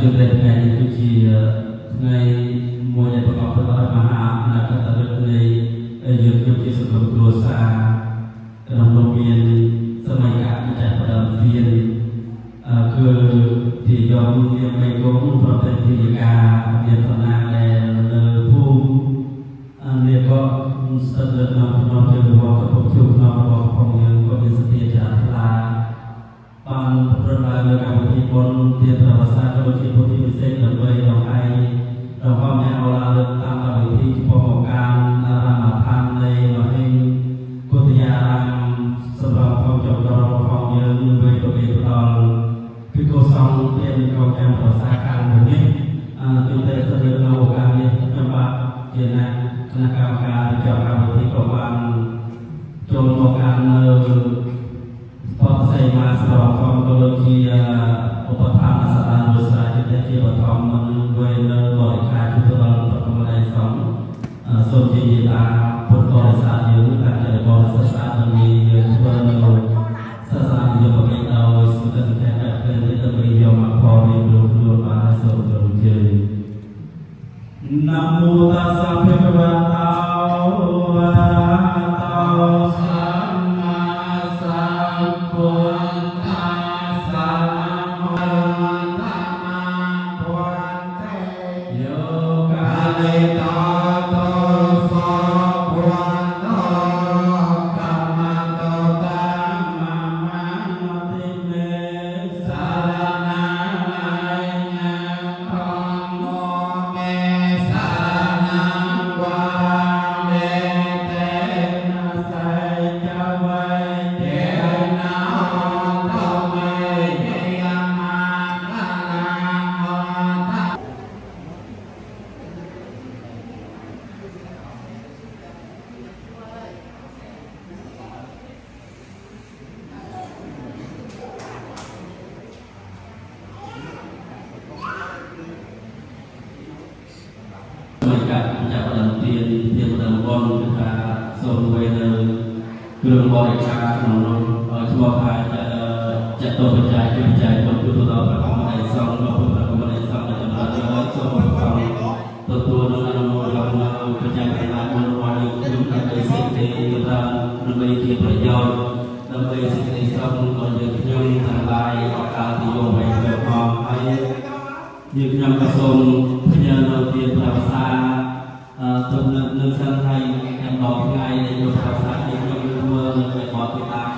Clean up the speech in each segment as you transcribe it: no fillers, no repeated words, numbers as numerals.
จุดเด่นในทุกทีในมวยประกอบด้วยมหาอนาคตในยุคที่สุดของตัวซาเราโรงเรียนสมัยการจัดประดับเรียนคือที่ยอมเรียนไม่ก้มประเภทพิธีการเรียนธนาแลผู้เรียนก็สะดุดนำนำเชิงบอกกับผู้ชุมนำบอกของเงินก็เป็นสติจากลาบางประการในการที่คนเรียนประวัติศาสตร์ก็ที่ผู้ที่พิเศษเราไปเราไอเราก็ไม่เอาละเรื่องตามการที่พอการรามาทานในมาให้กุฏิยารามสำหรับความจำเราความเยอะมือไปตัวเองตลอดพิโกซองเรียนกองการประสาการแบบนี้จนได้เสด็จเราการเรียนจำบัดเจนะคณะกรรมการเจ้าการที่ประวันจนโอกาสพอใส่มาสำหรับความกลทีอุปทานอาสาโดยสายจุดที่บทอมมันด้วยเนื้อบริการจุดตลอดประมาณในสองส่วนที่ตาผลบริษัทอยู่การจัดบริษัทมันมีเงินเพิ่มเราศาสนาที่จะประกอบเราสุดท้ายแต่เป็นที่จะมียอมพอมีรูปรวมมาส่วนเราเจอนะโมตัสสะภะคะวะโตอะระหะโตสัมมาสัมพุทธัสสะนะโมตัสสะพุทธโยกาเลตาโตสัพพุทโธกัมมัตโตตัมมะมังติเมสารนังไลยังธัมโมเมสารนังวาเมเตนะไสจเวเจนะโตเมเยยมานะโมตัส จากประดับเทียนประดับบอลนะคะส่งไปในเครื่องบริการของเราชั่วคราวจะตัวกระจายบนตัวเราประกอบในซองเราประกอบในซองในจำนวนเราส่งซองตัวนั้นเรากระจายไปหลายมวลวันนี้นำไปสิ่งที่เรานำไปที่ประโยชน์นำไปสิ่งที่ซองเราจะยังทำลายการที่โยงไปเพื่อความให้ยืนยันกระทรวงพยานเราเรียนภาษาตัวหนึ่งสังไทยยังบอกไงในยุคภาษาที่ยังมีเมื่อในบอกติดตาม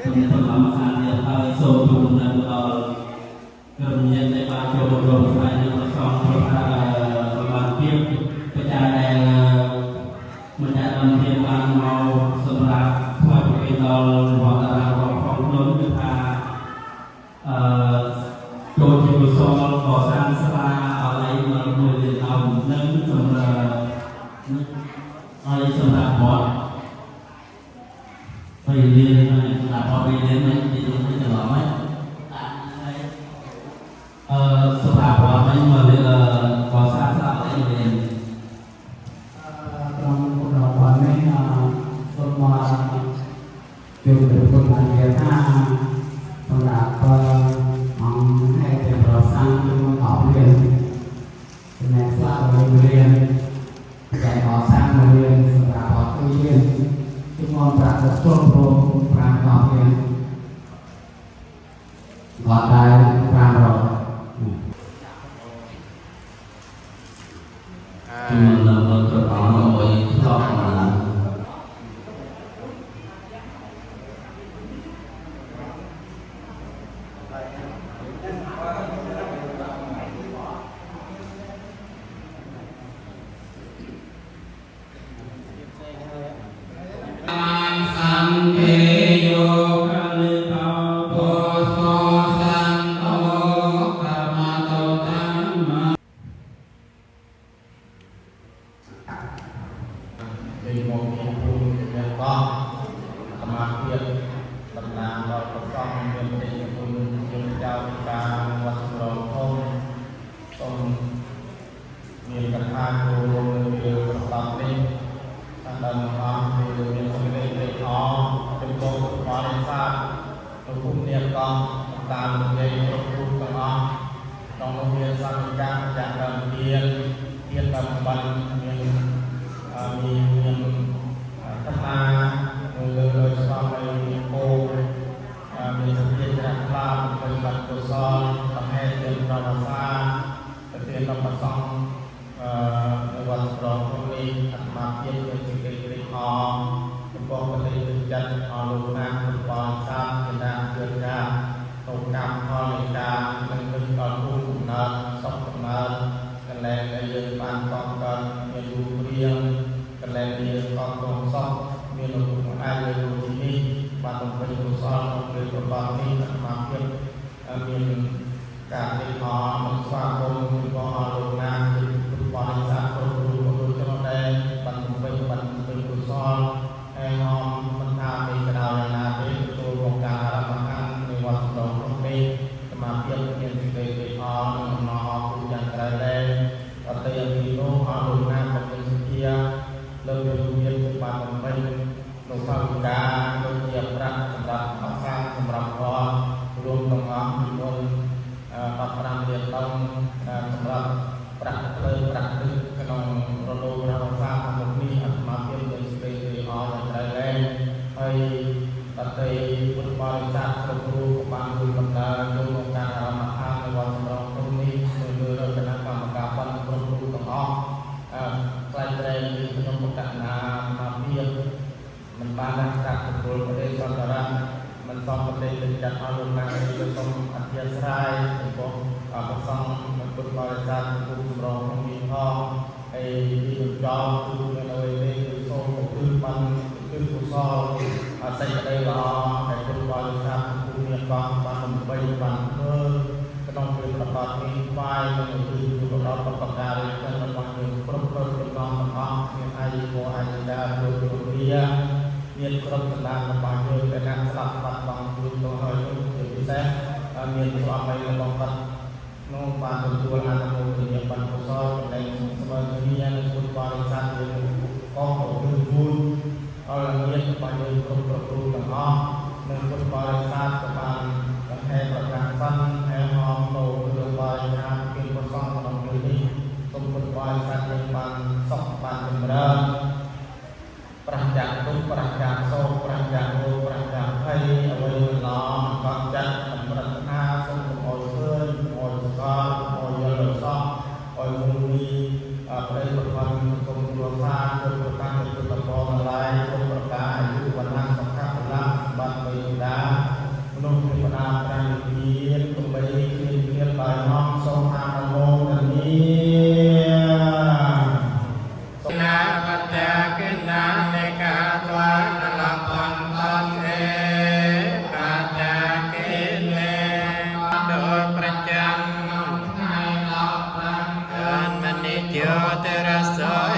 ตัวในต้นมาสานเนี่ยถ้าส่งตัวนั้นเราเกิดยังในบางจุดรวมไปในประกอบประมาณเพียงกระจายแรงมันจะนำเทียนบางเมาสำหรับคอยเป็นเราหวังตารางของล้นคือพาโดยที่กุศลก่อสร้างสลาอะไรมาโดยเอาเน้นสำหรับอะไรสำหรับบอสไปเรียนไหมสำหรับพอไปเรียนไหมจะรู้ไม่ตลอดไหมสำหรับบอสไม่มาเรียนก่อสร้างสลาอะไรเรียนtrong cuộc đào tạo này hôm trường được công an Việt Nam còn là hai thầy bảo sang trong học liền này qua rồi liền dạy họ sang rồi liền và họ tự nhiên chúng con trả được tôn pro làm học liền họ đại làm rồi chúng mình cho họ ngồi học mà កថាគោរពនៅពេលប្រកបនេះតាមដើមអង្គគឺមានសេចក្តីត្រេកអរចំពោះបរិស័ទលោកពុទ្ធអ្នកកងតាមនិយាយគ្រប់រូបទាំងអស់ក្នុងនោះមានសង្ឃកាមចាក់ដើមទានតាមបានមានកថាលើស្វាមីពោមានសភាជ្រះថ្លាបិបត្តិកុសលបង្ហាញពីប្រវត្តិសាស្ត្រប្រទេសរបស់សង្ឃនៅវត្តប្រងនេះអាត្មាភាពមានសេចក្តីត្រេកអរចំពោះបរិយាចិត្តអលោកណាស់បរិស័ទគណៈជឿការទៅកម្មផលនៃការនឹងគិតដល់គុណកំណើតសុខកំណើតកន្លែងដែលយើងបានកងកើតមានរូបរាងកន្លែងដែលយើងកងក្នុងសុខមានរូបអាចលើទីនេះបានបំពេញកុសលក្នុងពេលប្រកបនេះអាត្មាភាពមានការត្រេកអរមកស្វាគមន៍របស់អលោកណាគឺបរិស័ទគ្រប់រូបដូចចំណដែលបានបំពេញកុសលហើយនាំមិនថាពីកណ្ដាលណាទេចូលក្នុងការអារម្មណ៍នៃវត្តដងក្នុងនេះសមាភិបមានសេចក្តីត្រេកអរនិងអំណរអគុណយ៉ាងក្រៃលែងអតីតពីនោះអលោកណាក៏មានសេចក្តីលើកយកមានបានបំពេញនៅខាងការដូចជាប្រាក់សម្រាប់អសាសម្រាប់គាត់រួមទាំងអស់ពីមុន15លានដុល្លារសម្រាប់ប្រាក់លើប្រាក់ទឹកក្នុងរដូវប្រាក់សាក្នុងនេះអាត្មាភាពមានសេចក្តីត្រេកអរយ៉ាងក្រៃលែងហើយតន្ត្រីពុទ្ធបរិស័ទគ្រប់រូបក៏បានជួយបណ្ដាលចូលក្នុងការអារម្មណ៍អាននៅវត្តសម្រាប់ក្នុងនេះលើគណៈកម្មការបានគ្រប់រូបទាំងអស់ខ្លាចត្រែងពីក្នុងពុទ្ធណាអាត្មាភាពមិនបានដាក់កាត់ពលប្រទេសសន្តរៈមិនសមប្រទេសទឹកចិត្តអលោកណាគឺសូមអធិស្ឋានចំពោះព្រះសង្ឃពុទ្ធបរិស័ទគ្រប់សម្រងក្នុងនេះផងហើយទីបញ្ចប់គឺមានអ្វីទេគឺសូមគឺបានគឺកុសលសេចក្តីល្អដែលពុទ្ធបរិស័ទគ្រប់មានបានបំពេញបានធ្វើក្នុងពេលប្រកបនេះស្វាយនិងគឺទៅដល់បកការរីទាំងរបស់យើងគ្រប់គ្រប់ទាំងអស់មានអាយុវអាយុដាលោកលោករាមានគ្រប់កណ្ដាលរបស់យើងដែលណាស្លាប់បាត់បង់ខ្លួនទៅហើយជាពិសេសមានស្វាមីរបស់គាត់នោះបានទទួលអនុមោទនាបានកុសលដែលស្មើគ្នានឹងពុទ្ធបរិស័ទយើងកងទៅគឺគូអរមានរបស់យើងគ្រប់គ្រប់រូបទាំងអស់និងពុទ្ធបរិស័ទក៏បានបង្ហាញប្រកាសសិនហើយហមទៅលើបរិយាពីព្រះសង្ឃក្នុងពេលនេះសូមពុទ្ធបរិស័ទយើងបានសុខបានចម្រើនប្រះចាក់ទុកប្រះចាក់សោកប្រះចាក់រោគប្រះចាក់ភ័យអ្វីឡំបាក់ចិត្តសម្រាប់ណាសូមអរឃើញអរស្គាល់អរយល់សោះអរមុនីប្រិយប្រពន្ធគុំគ្រួសារគុំប្រកាសគុំតបនឡាយគុំប្រកាសអាយុវណ្ណៈសុខៈពលៈបាត់បិតាមនុស្សទេវតាប្រាជ្ញាគំបីគ្មានបាយហំសូមអនុមោទនាណាបច្ចៈកិណានេកាត្វានលបន្តនអេបច្ចៈកិលេដោយប្រចាំថ្ងៃដល់5កើតមនិយោទរសយ